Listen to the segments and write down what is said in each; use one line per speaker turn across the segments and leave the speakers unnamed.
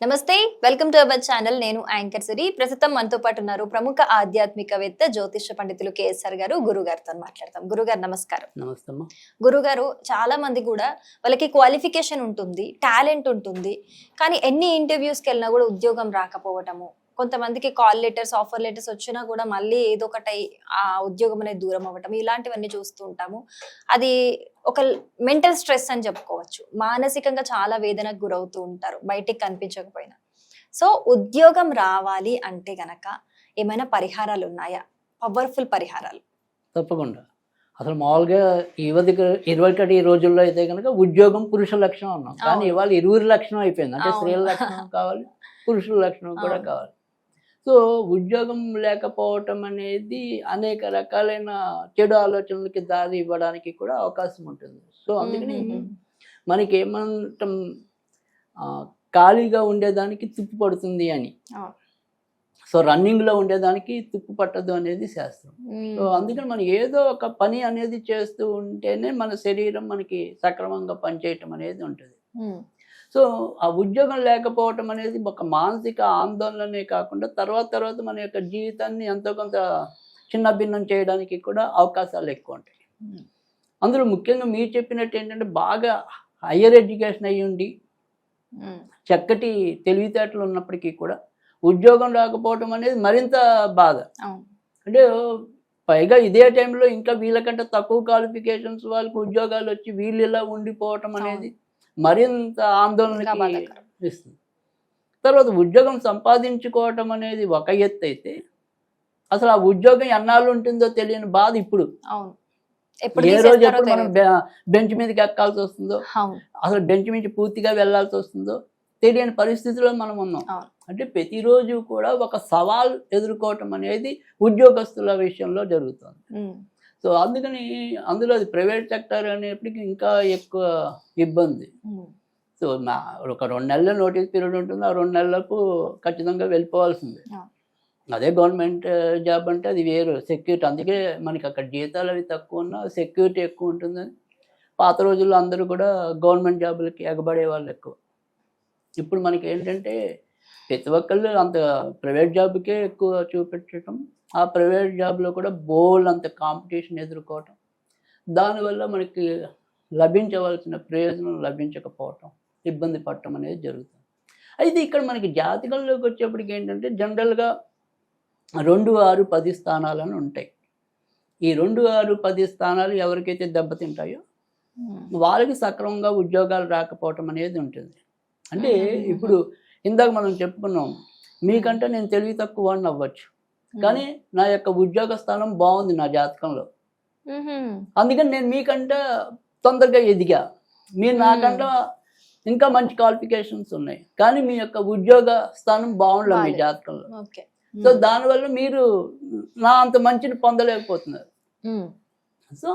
నమస్తే, welcome to our channel. నేను anchor సిరి. ప్రస్తుతం మనతో పాటు ఉన్నారు ప్రముఖ ఆధ్యాత్మికవేత్త, జ్యోతిష పండితులు కేఎస్ఆర్ గారు. గురుగారితో మాట్లాడతాం. గురుగారు నమస్కారం.
నమస్తే అమ్మా.
గురుగారు, చాలా మంది కూడా వాళ్ళకి క్వాలిఫికేషన్ ఉంటుంది, టాలెంట్ ఉంటుంది, కానీ ఎన్ని ఇంటర్వ్యూస్కి వెళ్ళినా కూడా ఉద్యోగం రాకపోవటము, కొంతమందికి కాల్ లెటర్స్, ఆఫర్ లెటర్స్ వచ్చినా కూడా మళ్ళీ ఏదో ఒకటి ఆ ఉద్యోగం అనేది దూరం అవ్వటం, ఇలాంటివన్నీ చూస్తూ ఉంటాము. అది ఒక మెంటల్ స్ట్రెస్ అని చెప్పుకోవచ్చు. మానసికంగా చాలా వేదనకు గురవుతూ ఉంటారు బయటికి కనిపించకపోయినా. సో ఉద్యోగం రావాలి అంటే గనక ఏమైనా పరిహారాలు ఉన్నాయా? పవర్ఫుల్ పరిహారాలు.
తప్పకుండా. అసలు మామూలుగా ఇదివరకటి రోజుల్లో అయితే కనుక ఉద్యోగం పురుష లక్షణం అన్నాం, కానీ ఇవాళ ఇరువురి లక్షణం అయిపోయింది. అంటే స్త్రీల లక్షణం కావాలి, పురుషుల లక్షణం కూడా కావాలి. సో ఉద్యోగం లేకపోవటం అనేది అనేక రకాలైన చెడు ఆలోచనలకి దారి ఇవ్వడానికి కూడా అవకాశం ఉంటుంది. సో అందుకని మనకి ఏమంటాం, ఖాళీగా ఉండేదానికి తుప్పు పడుతుంది అని. సో రన్నింగ్లో ఉండేదానికి తుప్పు పట్టదు అనేది శాస్త్రం. సో అందుకని మనం ఏదో ఒక పని అనేది చేస్తూ ఉంటేనే మన శరీరం మనకి సక్రమంగా పనిచేయటం అనేది ఉంటుంది. సో ఆ ఉద్యోగం లేకపోవటం అనేది ఒక మానసిక ఆందోళననే కాకుండా తర్వాత మన యొక్క జీవితాన్ని ఎంతో కొంత చిన్న భిన్నం చేయడానికి కూడా అవకాశాలు ఎక్కువ ఉంటాయి. అందులో ముఖ్యంగా మీరు చెప్పినట్టు ఏంటంటే, బాగా హయ్యర్ ఎడ్యుకేషన్ అయ్యి ఉండి చక్కటి తెలివితేటలు ఉన్నప్పటికీ కూడా ఉద్యోగం రాకపోవటం అనేది మరింత బాధ. అంటే పైగా ఇదే టైంలో ఇంకా వీళ్ళకంటే తక్కువ క్వాలిఫికేషన్స్ వాళ్ళకి ఉద్యోగాలు వచ్చి వీళ్ళు ఇలా ఉండిపోవటం అనేది మరింత ఆందోళనకి ఇస్తుంది. తర్వాత ఉద్యోగం సంపాదించుకోవటం అనేది ఒక ఎత్తు అయితే, అసలు ఆ ఉద్యోగం ఎన్నాళ్ళు ఉంటుందో తెలియని బాధ ఇప్పుడు. ఏ రోజు ఎప్పుడు మనం బెంచ్ మీదకి ఎక్కాల్సి వస్తుందో, అసలు బెంచ్ మీద పూర్తిగా వెళ్లాల్సి వస్తుందో తెలియని పరిస్థితిలో మనం ఉన్నాం. అంటే ప్రతిరోజు కూడా ఒక సవాల్ ఎదుర్కోవటం అనేది ఉద్యోగస్తుల విషయంలో జరుగుతుంది. సో అందుకని అందులో అది ప్రైవేట్ సెక్టర్ అనేప్పటికీ ఇంకా ఎక్కువ ఇబ్బంది. సో ఒక 2 నెలల నోటీస్ పీరియడ్ ఉంటుంది. ఆ 2 నెలలకు ఖచ్చితంగా వెళ్ళిపోవాల్సిందే. అదే గవర్నమెంట్ జాబ్ అంటే అది వేరు, సెక్యూరిటీ. అందుకే మనకి అక్కడ జీతాలు అవి తక్కువ ఉన్నా సెక్యూరిటీ ఎక్కువ ఉంటుందని పాత రోజుల్లో అందరూ కూడా గవర్నమెంట్ జాబులకి ఎగబడే వాళ్ళు ఎక్కువ. ఇప్పుడు మనకి ఏంటంటే ప్రతి ఒక్కళ్ళు అంత ప్రైవేట్ జాబ్కే ఎక్కువ చూపించటం, ఆ ప్రైవేట్ జాబ్లో కూడా బోల్డ్ అంత కాంపిటీషన్ ఎదుర్కోవటం, దానివల్ల మనకి లభించవలసిన ప్రయోజనం లభించకపోవటం, ఇబ్బంది పడటం అనేది జరుగుతుంది. అయితే ఇక్కడ మనకి జాతకంలోకి వచ్చేప్పటికి ఏంటంటే, జనరల్గా 2, 6, 10 స్థానాలను ఉంటాయి. ఈ 2, 6, 10 స్థానాలు ఎవరికైతే దెబ్బతింటాయో వాళ్ళకి సక్రమంగా ఉద్యోగాలు రాకపోవటం అనేది ఉంటుంది. అంటే ఇప్పుడు ఇందాక మనం చెప్పుకున్నాం, మీకంటే నేను తెలివి తక్కువ వాడిని అవ్వచ్చు, కానీ నా యొక్క ఉద్యోగ స్థానం బాగుంది నా జాతకంలో, అందుకని నేను మీకంటే తొందరగా ఎదిగా. మీరు నాకంటే ఇంకా మంచి క్వాలిఫికేషన్స్ ఉన్నాయి, కానీ మీ యొక్క ఉద్యోగ స్థానం బాగుండదు మీ జాతకంలో. సో దానివల్ల మీరు నా అంత మంచిని పొందలేకపోతున్నారు. సో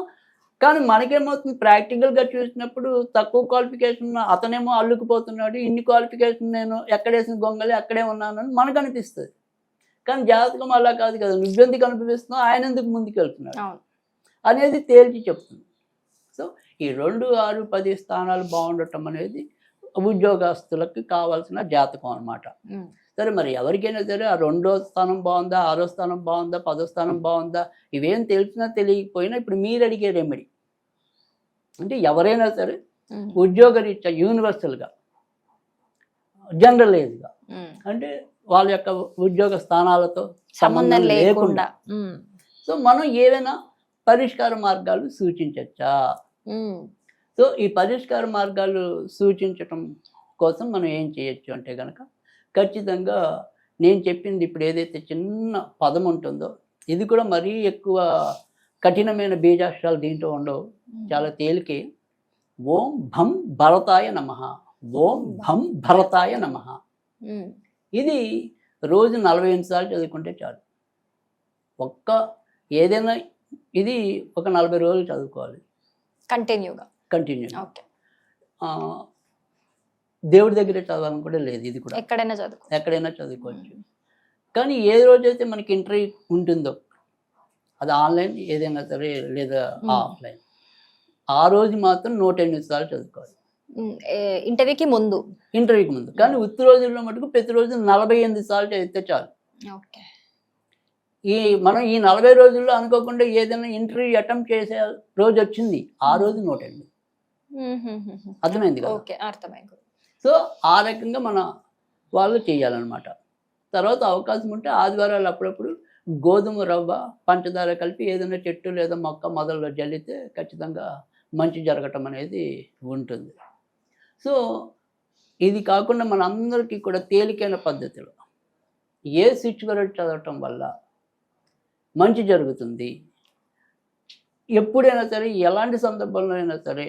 కానీ మనకేమవుతుంది, ప్రాక్టికల్గా చూసినప్పుడు తక్కువ క్వాలిఫికేషన్ అతనేమో అల్లుకుపోతున్నాడు, ఇన్ని క్వాలిఫికేషన్ నేను ఎక్కడేసిన గొంగలి అక్కడే ఉన్నానని మనకు అనిపిస్తుంది. కానీ జాతకం అలా కాదు కదా, నువ్వెందుకు అనిపిస్తున్నావు, ఆయన ఎందుకు ముందుకు వెళ్తున్నాడు అనేది తేల్చి చెప్తుంది. సో ఈ 2, 6, 10 స్థానాలు బాగుండటం అనేది ఉద్యోగస్తులకు కావాల్సిన జాతకం అన్నమాట. సరే, మరి ఎవరికైనా సరే ఆ 2వ స్థానం బాగుందా, 6వ స్థానం బాగుందా, 10వ స్థానం బాగుందా, ఇవేం తెలిసినా తెలియకపోయినా ఇప్పుడు మీరు అడిగే రెమెడీ అంటే, ఎవరైనా సరే ఉద్యోగరీత్యా యూనివర్సల్గా జనరలైజ్గా, అంటే వాళ్ళ యొక్క ఉద్యోగ స్థానాలతో సంబంధం లేకుండా సో మనం ఏదైనా పరిష్కార మార్గాలు సూచించచ్చా? సో ఈ పరిష్కార మార్గాలు సూచించటం కోసం మనం ఏం చేయొచ్చు అంటే కనుక, ఖచ్చితంగా నేను చెప్పింది ఇప్పుడు ఏదైతే చిన్న పదం ఉంటుందో, ఇది కూడా మరీ ఎక్కువ కఠినమైన బీజాక్షరాలు దీంట్లో ఉండవు, చాలా తేలికే. ఓం భం భరతాయ నమః, ఓం భం భరతాయ నమః. ఇది రోజు 48 సార్లు చదువుకుంటే చాలు. ఏదైనా ఇది ఒక 40 రోజులు చదువుకోవాలి కంటిన్యూగా. దేవుడి దగ్గరే చదవాలని కూడా లేదు, ఇది కూడా ఎక్కడైనా చదువుకోవచ్చు. కానీ ఏ రోజైతే మనకి ఇంటర్వ్యూ ఉంటుందో, అది ఆన్లైన్ ఏదైనా సరే లేదా ఆఫ్లైన్, ఆ రోజు మాత్రం 108 సార్లు చదువుకోవాలి.
ఇంటర్వ్యూకి ముందు.
ఇంటర్వ్యూకి ముందు. కానీ ఉత్తి రోజుల్లో మటుకు ప్రతిరోజు 48 సార్లు చదివితే చాలు.
ఓకే.
మనం ఈ 40 రోజుల్లో అనుకోకుండా ఏదైనా ఇంటర్వ్యూ అటెంప్ట్ చేసే రోజు వచ్చింది, ఆ రోజు 108. అర్థమైంది కదా?
ఓకే, అర్థమైంది.
సో ఆ రకంగా మన వాళ్ళు చేయాలన్నమాట. తర్వాత అవకాశం ఉంటే ఆదివారాలు అప్పుడప్పుడు గోధుమ రవ్వ పంచదార కలిపి ఏదైనా చెట్టు లేదా మొక్క మొదల్లో జల్లితే ఖచ్చితంగా మంచి జరగటం అనేది ఉంటుంది. సో ఇది కాకుండా మనందరికీ కూడా తేలికైన పద్ధతిలో ఏ సిచ్యువేషన్ చదవటం వల్ల మంచి జరుగుతుంది, ఎప్పుడైనా సరే ఎలాంటి సందర్భంలో అయినా సరే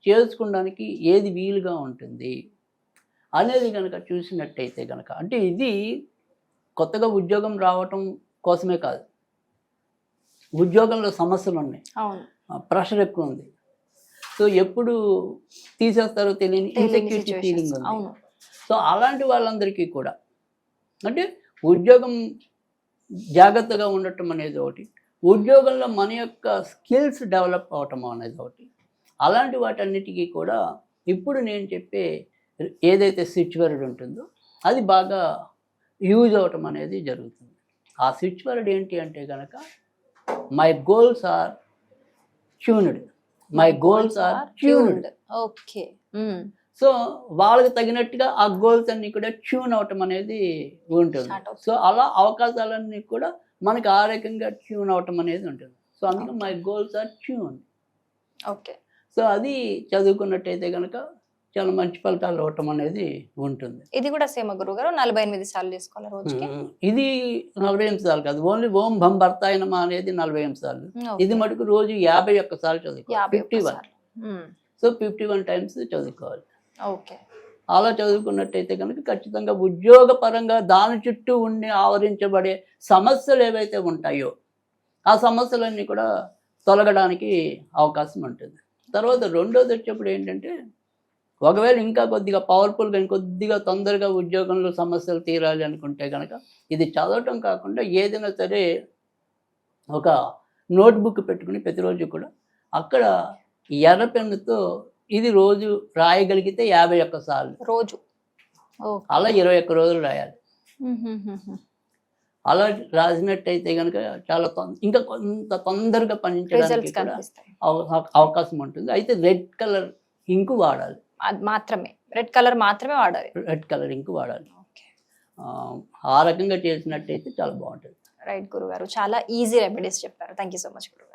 చేసుకోవడానికి ఏది వీలుగా ఉంటుంది అనేది కనుక చూసినట్టయితే కనుక, అంటే ఇది కొత్తగా ఉద్యోగం రావటం కోసమే కాదు, ఉద్యోగంలో సమస్యలు ఉన్నాయి, ప్రెషర్ ఎక్కువ ఉంది, సో ఎప్పుడు తీసేస్తారో తెలియని ఇన్సెక్యూరిటీ ఫీలింగ్ ఉంది. సో అలాంటి వాళ్ళందరికీ కూడా అంటే ఉద్యోగం జాగ్రత్తగా ఉండటం అనేది ఒకటి, ఉద్యోగంలో మన యొక్క స్కిల్స్ డెవలప్ అవటం అనేది ఒకటి, అలాంటి వాటన్నిటికీ కూడా ఇప్పుడు నేను చెప్పే ఏదైతే స్విచ్ వర్డ్ ఉంటుందో అది బాగా యూజ్ అవటం అనేది జరుగుతుంది. ఆ స్విచ్ వర్డ్ ఏంటి అంటే కనుక my goals are tuned, my goals are tuned.
Okay.
So వాళ్ళకి తగినట్టుగా ఆ గోల్స్ అన్ని కూడా ట్యూన్ అవటం అనేది ఉంటుంది. సో అలా అవకాశాలన్నీ కూడా మనకి ఆ రకంగా ట్యూన్ అవటం అనేది ఉంటుంది. సో అందుకే my goals are tune.
Okay.
So అది చదువుకున్నట్టయితే కనుక చాలా మంచి ఫలితాలు అవటం అనేది ఉంటుంది.
ఇది కూడా సేమ గురువు గారు 48 సార్లు తీసుకోవాలి రోజుకి.
ఇది 48 సార్లు కాదు, ఓన్లీ ఓం భం భర్తాయనమా అనేది 48 సార్లు. ఇది మటుకు రోజు 51 సార్లు చదువుకోవాలి, 51. సో 51 టైమ్స్ చదువుకోవాలి.
ఓకే.
అలా చదువుకున్నట్టయితే కనుక ఖచ్చితంగా ఉద్యోగ పరంగా దాని చుట్టూ ఉండి ఆవరించబడే సమస్యలు ఏవైతే ఉంటాయో ఆ సమస్యలన్నీ కూడా తొలగడానికి అవకాశం ఉంటుంది. తర్వాత రెండోది వచ్చేప్పుడు ఏంటంటే, ఒకవేళ ఇంకా కొద్దిగా పవర్ఫుల్గా కొద్దిగా తొందరగా ఉద్యోగంలో సమస్యలు తీరాలి అనుకుంటే కనుక ఇది చదవటం కాకుండా ఏదైనా సరే ఒక నోట్బుక్ పెట్టుకుని ప్రతిరోజు కూడా అక్కడ ఎర్ర పెన్నుతో ఇది రోజు రాయగలిగితే 51 సార్లు రోజు, అలా 21 రోజులు రాయాలి. అలా రాసినట్టయితే కనుక చాలా ఇంకా కొంత తొందరగా పనిచేయడానికి అవకాశం ఉంటుంది. అయితే రెడ్ కలర్ ఇంకు వాడాలి,
మాత్రమే రెడ్ కలర్ మాత్రమే వాడాలి,
రెడ్ కలర్ ఇంకు వాడాలి. ఆ రకంగా చేసినట్టయితే చాలా బాగుంటుంది.
రైట్ గురుగారు, చాలా ఈజీ రెమెడీస్ చెప్పారు. Thank you so much Guru.